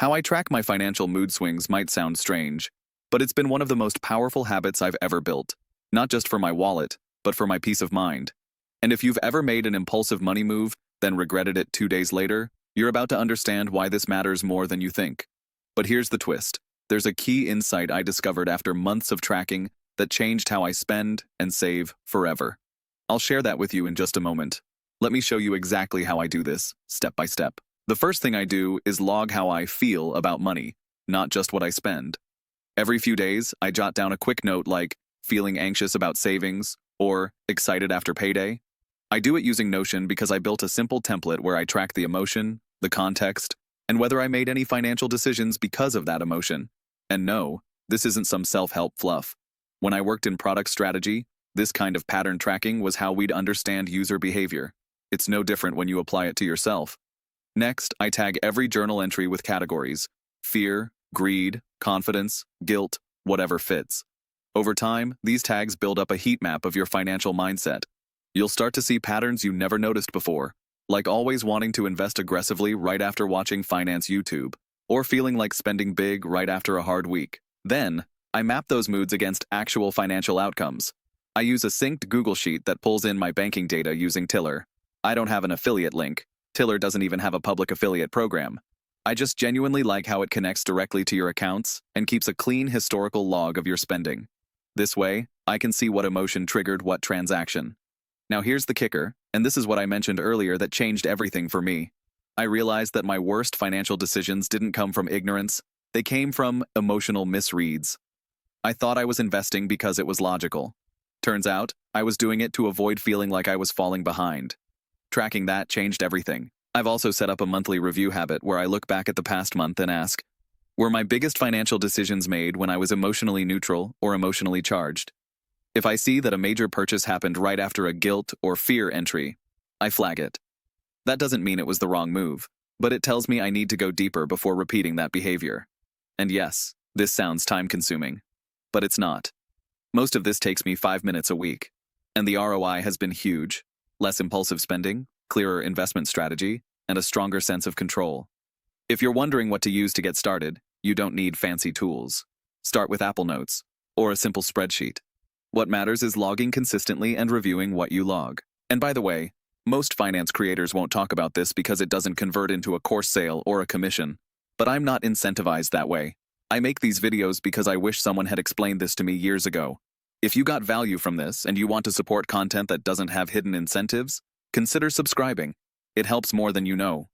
How I track my financial mood swings might sound strange, but it's been one of the most powerful habits I've ever built, not just for my wallet, but for my peace of mind. And if you've ever made an impulsive money move, then regretted it 2 days later, you're about to understand why this matters more than you think. But here's the twist. There's a key insight I discovered after months of tracking that changed how I spend and save forever. I'll share that with you in just a moment. Let me show you exactly how I do this, step by step. The first thing I do is log how I feel about money, not just what I spend. Every few days, I jot down a quick note like, feeling anxious about savings, or excited after payday. I do it using Notion because I built a simple template where I track the emotion, the context, and whether I made any financial decisions because of that emotion. And no, this isn't some self-help fluff. When I worked in product strategy, this kind of pattern tracking was how we'd understand user behavior. It's no different when you apply it to yourself. Next, I tag every journal entry with categories: fear, greed, confidence, guilt, whatever fits. Over time, these tags build up a heat map of your financial mindset. You'll start to see patterns you never noticed before, like always wanting to invest aggressively right after watching finance YouTube, or feeling like spending big right after a hard week. Then, I map those moods against actual financial outcomes. I use a synced Google Sheet that pulls in my banking data using Tiller. I don't have an affiliate link. Tiller doesn't even have a public affiliate program. I just genuinely like how it connects directly to your accounts and keeps a clean historical log of your spending. This way, I can see what emotion triggered what transaction. Now here's the kicker, and this is what I mentioned earlier that changed everything for me. I realized that my worst financial decisions didn't come from ignorance, they came from emotional misreads. I thought I was investing because it was logical. Turns out, I was doing it to avoid feeling like I was falling behind. Tracking that changed everything. I've also set up a monthly review habit where I look back at the past month and ask, were my biggest financial decisions made when I was emotionally neutral or emotionally charged? If I see that a major purchase happened right after a guilt or fear entry, I flag it. That doesn't mean it was the wrong move, but it tells me I need to go deeper before repeating that behavior. And yes, this sounds time-consuming, but it's not. Most of this takes me 5 minutes a week, and the ROI has been huge. Less impulsive spending, clearer investment strategy, and a stronger sense of control. If you're wondering what to use to get started, you don't need fancy tools. Start with Apple Notes, or a simple spreadsheet. What matters is logging consistently and reviewing what you log. And by the way, most finance creators won't talk about this because it doesn't convert into a course sale or a commission. But I'm not incentivized that way. I make these videos because I wish someone had explained this to me years ago. If you got value from this and you want to support content that doesn't have hidden incentives, consider subscribing. It helps more than you know.